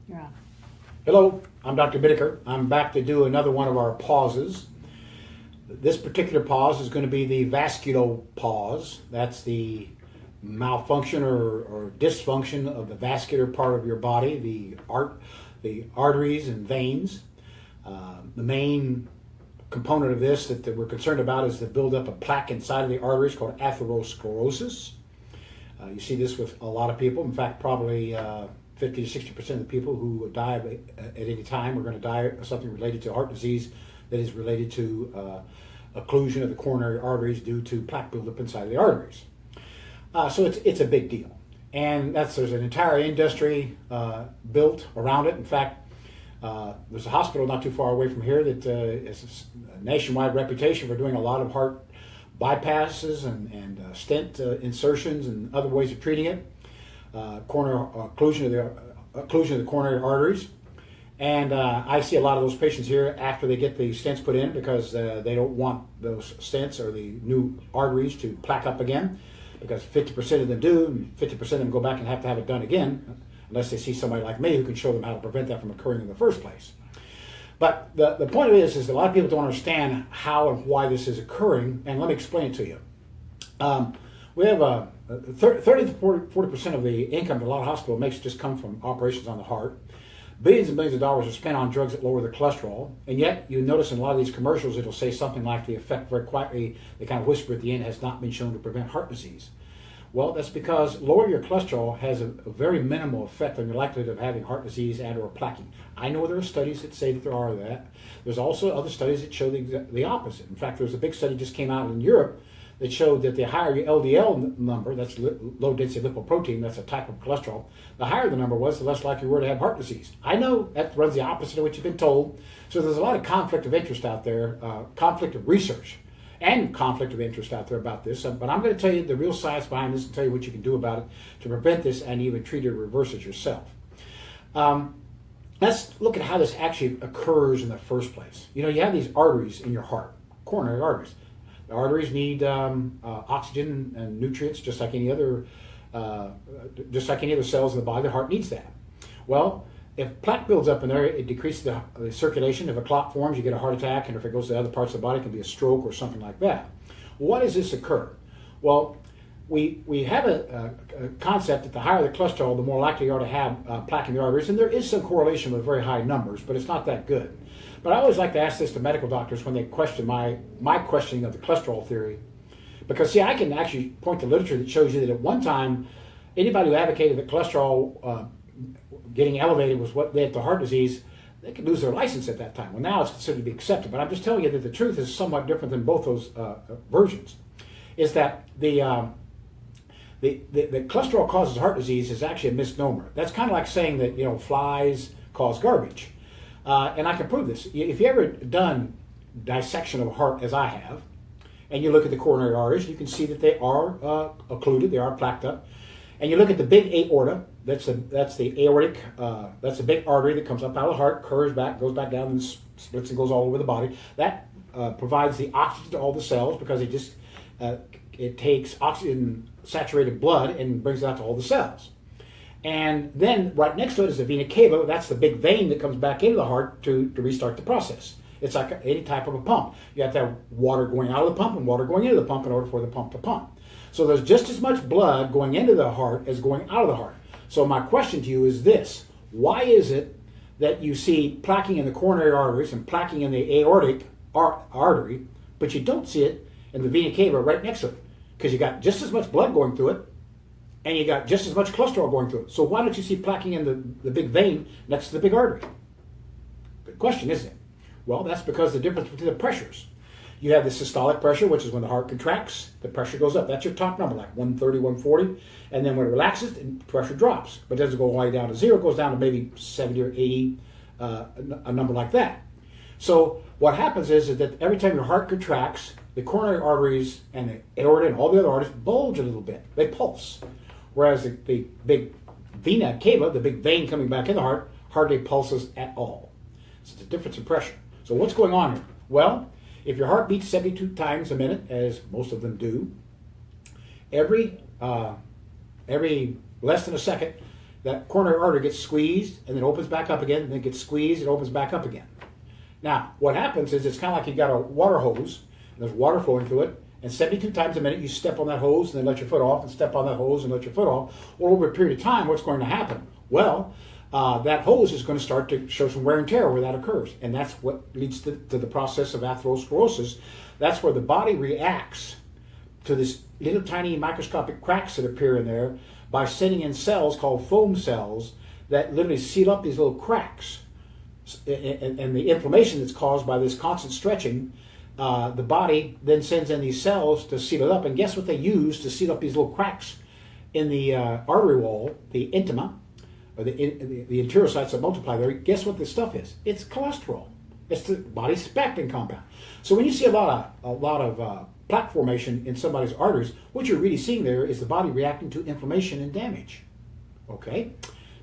You're on. Hello, I'm Dr. Bittiker. I'm back to do another one of our pauses. This particular pause is going to be the vascular pause. That's the malfunction or dysfunction of the vascular part of your body, the arteries and veins. The main component of this that we're concerned about is the buildup of plaque inside of the arteries called atherosclerosis. You see this with a lot of people. In fact, probably 50 to 60% of the people who die at any time are going to die of something related to heart disease that is related to occlusion of the coronary arteries due to plaque buildup inside of the arteries. So it's a big deal. And there's an entire industry built around it. In fact, there's a hospital not too far away from here that has a nationwide reputation for doing a lot of heart bypasses and stent insertions and other ways of treating it. Occlusion of the coronary arteries. And I see a lot of those patients here after they get the stents put in because they don't want those stents or the new arteries to plaque up again, because 50% of them do, and 50% of them go back and have to have it done again, unless they see somebody like me who can show them how to prevent that from occurring in the first place. But the point of this is that a lot of people don't understand how and why this is occurring, and let me explain it to you. We have 30 to 40% of the income that a lot of hospitals makes just come from operations on the heart. Billions and billions of dollars are spent on drugs that lower the cholesterol, and yet you notice in a lot of these commercials it'll say something like the effect very quietly, they kind of whisper at the end, has not been shown to prevent heart disease. Well, that's because lowering your cholesterol has a very minimal effect on your likelihood of having heart disease and or plaquing. I know there are studies that say that there are that. There's also other studies that show the opposite. In fact, there's a big study just came out in Europe that showed that the higher your LDL number, that's low density lipoprotein, that's a type of cholesterol, the higher the number was, the less likely you were to have heart disease. I know that runs the opposite of what you've been told. So there's a lot of conflict of interest out there, conflict of research and conflict of interest out there about this. But I'm going to tell you the real science behind this and tell you what you can do about it to prevent this and even treat it or reverse it yourself. Let's look at how this actually occurs in the first place. You know, you have these arteries in your heart, coronary arteries. The arteries need oxygen and nutrients just like any other cells in the body. The heart needs that. Well, if plaque builds up in there, it decreases the circulation. If a clot forms, you get a heart attack, and if it goes to other parts of the body, it can be a stroke or something like that. Why does this occur? Well, we have a concept that the higher the cholesterol, the more likely you are to have plaque in the arteries, and there is some correlation with very high numbers, but it's not that good. But I always like to ask this to medical doctors when they question my questioning of the cholesterol theory, because see, I can actually point to literature that shows you that at one time, anybody who advocated that cholesterol getting elevated was what led to heart disease, they could lose their license at that time. Well, now it's considered to be accepted. But I'm just telling you that the truth is somewhat different than both those versions. Is that the cholesterol causes heart disease is actually a misnomer. That's kind of like saying that flies cause garbage, and I can prove this. If you ever done dissection of a heart, as I have, and you look at the coronary arteries, you can see that they are occluded, they are plaqued up. And you look at the big aorta, that's the aortic, that's the big artery that comes up out of the heart, curves back, goes back down, and splits and goes all over the body. That provides the oxygen to all the cells because it takes oxygen-saturated blood and brings it out to all the cells. And then right next to it is the vena cava. That's the big vein that comes back into the heart to restart the process. It's like any type of a pump. You have to have water going out of the pump and water going into the pump in order for the pump to pump. So there's just as much blood going into the heart as going out of the heart. So my question to you is this: why is it that you see plaquing in the coronary arteries and plaquing in the aortic artery, but you don't see it in the vena cava right next to it? Because you got just as much blood going through it, and you got just as much cholesterol going through it. So why don't you see plaquing in the big vein next to the big artery? Good question, isn't it? Well, that's because the difference between the pressures. You have the systolic pressure, which is when the heart contracts, the pressure goes up. That's your top number, like 130, 140. And then when it relaxes, the pressure drops. But it doesn't go all the way down to zero. It goes down to maybe 70 or 80, a number like that. So what happens is that every time your heart contracts, the coronary arteries and the aorta and all the other arteries bulge a little bit. They pulse. Whereas the big vena cava, the big vein coming back in the heart, hardly pulses at all. So it's a difference in pressure. So what's going on here? Well, if your heart beats 72 times a minute, as most of them do, every less than a second, that coronary artery gets squeezed and then opens back up again, and then gets squeezed and opens back up again. Now, what happens is it's kind of like you've got a water hose, and there's water flowing through it, and 72 times a minute you step on that hose and then let your foot off, and step on that hose and let your foot off. Well, over a period of time, what's going to happen? Well, that hose is going to start to show some wear and tear where that occurs, and that's what leads to the process of atherosclerosis. That's where the body reacts to this little tiny microscopic cracks that appear in there by sending in cells called foam cells that literally seal up these little cracks. And the inflammation that's caused by this constant stretching, the body then sends in these cells to seal it up. And guess what they use to seal up these little cracks in the artery wall, the intima, or the enterocytes that multiply there? Guess what this stuff is? It's cholesterol. It's the body's spectin compound. So when you see a lot of plaque formation in somebody's arteries, what you're really seeing there is the body reacting to inflammation and damage. Okay?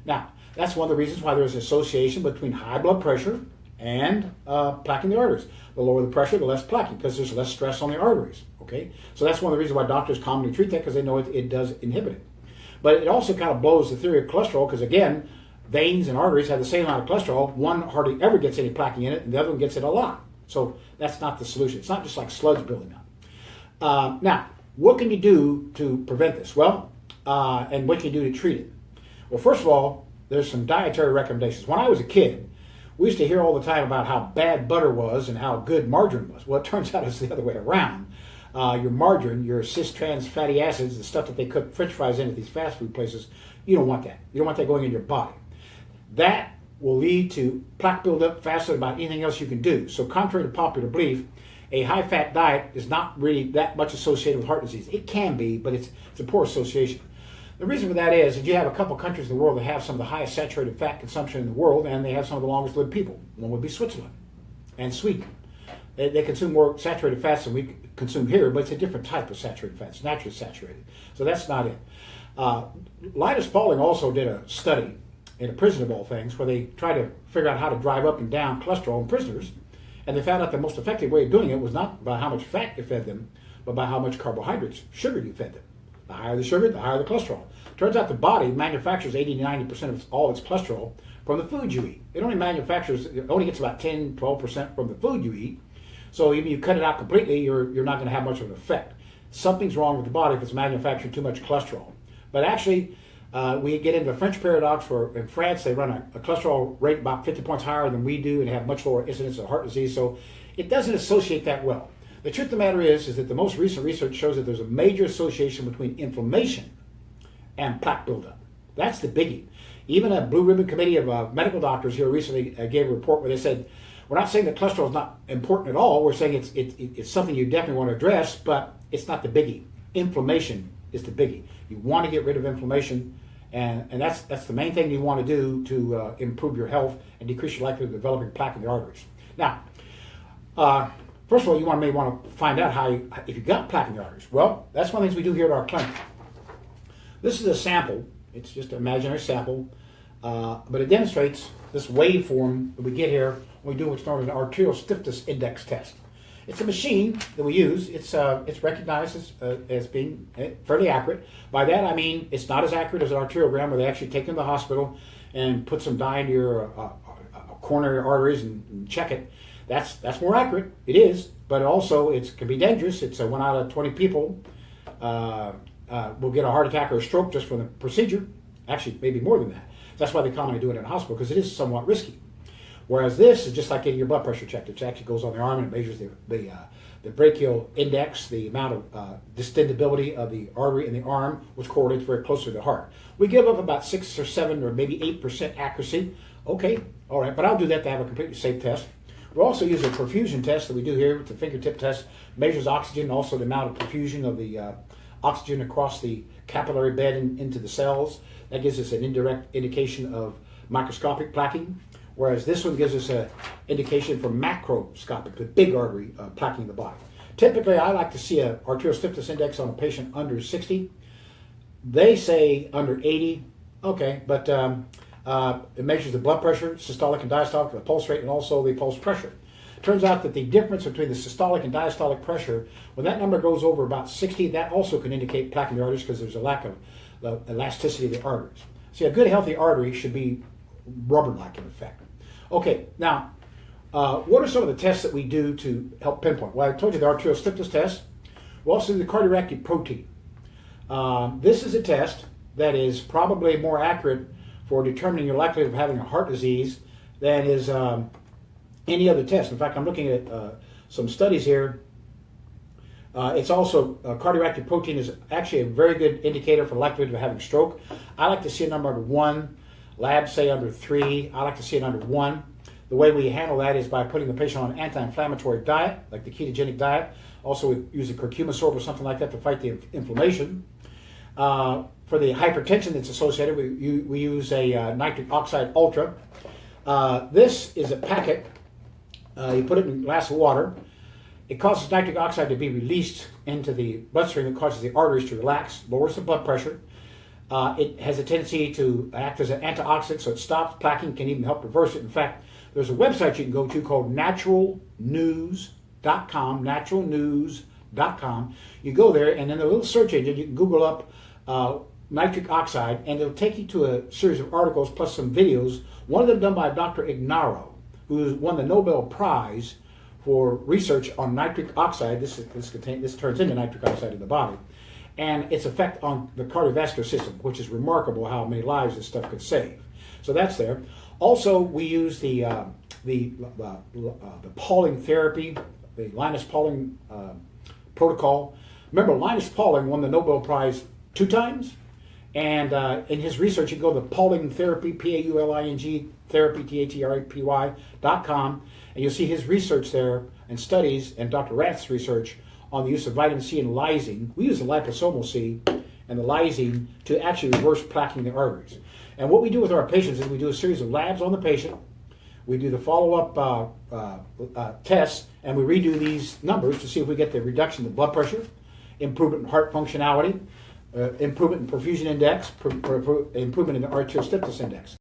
Now, that's one of the reasons why there's an association between high blood pressure and plaque in the arteries. The lower the pressure, the less plaque, because there's less stress on the arteries. Okay? So that's one of the reasons why doctors commonly treat that, because they know it does inhibit it. But it also kind of blows the theory of cholesterol, because again, veins and arteries have the same amount of cholesterol. One hardly ever gets any plaque in it, and the other one gets it a lot. So that's not the solution. It's not just like sludge building up. Now, what can you do to prevent this? Well, and what can you do to treat it? Well, first of all, there's some dietary recommendations. When I was a kid, we used to hear all the time about how bad butter was and how good margarine was. Well, it turns out it's the other way around. Your margarine, your cis-trans fatty acids, the stuff that they cook French fries in at these fast food places, you don't want that. You don't want that going in your body. That will lead to plaque buildup faster than about anything else you can do. So contrary to popular belief, a high-fat diet is not really that much associated with heart disease. It can be, but it's a poor association. The reason for that is that you have a couple countries in the world that have some of the highest saturated fat consumption in the world, and they have some of the longest lived people. One would be Switzerland and Sweden. They consume more saturated fats than we consume here, but it's a different type of saturated fat. It's naturally saturated. So that's not it. Linus Pauling also did a study in a prison of all things where they tried to figure out how to drive up and down cholesterol in prisoners, and they found out the most effective way of doing it was not by how much fat you fed them, but by how much carbohydrates, sugar you fed them. The higher the sugar, the higher the cholesterol. Turns out the body manufactures 80 to 90% of all its cholesterol from the food you eat. It only gets about 10, 12% from the food you eat. So even if you cut it out completely, you're not going to have much of an effect. Something's wrong with the body if it's manufacturing too much cholesterol. But actually, we get into the French paradox where in France they run a cholesterol rate about 50 points higher than we do and have much lower incidence of heart disease. So it doesn't associate that well. The truth of the matter is that the most recent research shows that there's a major association between inflammation and plaque buildup. That's the biggie. Even a Blue Ribbon Committee of medical doctors here recently gave a report where they said, we're not saying that cholesterol is not important at all. We're saying it's something you definitely want to address, but it's not the biggie. Inflammation is the biggie. You want to get rid of inflammation, and that's the main thing you want to do to improve your health and decrease your likelihood of developing plaque in the arteries. Now, first of all, you may want to find out if you've got plaque in the arteries. Well, that's one of the things we do here at our clinic. This is a sample. It's just an imaginary sample, but it demonstrates this waveform that we get here when we do what's known as an arterial stiffness index test. It's a machine that we use. It's recognized as being fairly accurate. By that I mean it's not as accurate as an arteriogram where they actually take you to the hospital and put some dye into your coronary arteries and check it. That's more accurate. It is, but also it can be dangerous. It's 1 out of 20 people will get a heart attack or a stroke just from the procedure. Actually, maybe more than that. That's why they commonly do it in a hospital, because it is somewhat risky. Whereas this is just like getting your blood pressure checked. It actually goes on the arm and it measures the brachial index, the amount of distendability of the artery in the arm, which correlates very closely to the heart. We give up about 6 or 7 or maybe 8% accuracy. Okay, all right, but I'll do that to have a completely safe test. We also use a perfusion test that we do here. It's a fingertip test, measures oxygen, also the amount of perfusion of the oxygen across the capillary bed into the cells. That gives us an indirect indication of microscopic plaquing, whereas this one gives us an indication for macroscopic, the big artery plaquing the body. Typically, I like to see an arterial stiffness index on a patient under 60. They say under 80. Okay, but it measures the blood pressure, systolic and diastolic, the pulse rate, and also the pulse pressure. Turns out that the difference between the systolic and diastolic pressure, when that number goes over about 60, that also can indicate plaque in the arteries because there's a lack of the elasticity of the arteries. See, a good healthy artery should be rubber-like in effect. Okay, now, what are some of the tests that we do to help pinpoint? Well, I told you the arterial stiffness test. We also do the cardiac protein. This is a test that is probably more accurate for determining your likelihood of having a heart disease than is any other test. In fact, I'm looking at some studies here. It's also, cardiac protein is actually a very good indicator for likelihood of having stroke. I like to see a number under 1. Labs say under 3. I like to see it under 1. The way we handle that is by putting the patient on an anti-inflammatory diet, like the ketogenic diet. Also, we use a curcumin sorb or something like that to fight the inflammation. For the hypertension that's associated, we use a nitric oxide ultra. This is a packet. You put it in a glass of water. It causes nitric oxide to be released into the bloodstream. It causes the arteries to relax, lowers the blood pressure. It has a tendency to act as an antioxidant, so it stops plaquing, can even help reverse it. In fact, there's a website you can go to called naturalnews.com, naturalnews.com. You go there, and in the little search engine, you can Google up nitric oxide, and it'll take you to a series of articles plus some videos, one of them done by Dr. Ignaro, who won the Nobel Prize for research on nitric oxide. This turns into nitric oxide in the body, and its effect on the cardiovascular system, which is remarkable how many lives this stuff could save. So that's there. Also, we use the Pauling therapy, the Linus Pauling protocol. Remember, Linus Pauling won the Nobel Prize 2 times, and in his research, you go to Pauling therapy, Pauling therapy, therapy.com, and you'll see his research there and studies, and Dr. Rath's research on the use of vitamin C and lysine. We use the liposomal C and the lysine to actually reverse plaquing the arteries. And what we do with our patients is we do a series of labs on the patient. We do the follow-up tests, and we redo these numbers to see if we get the reduction in blood pressure, improvement in heart functionality, improvement in perfusion index, improvement in the arterial stiffness index.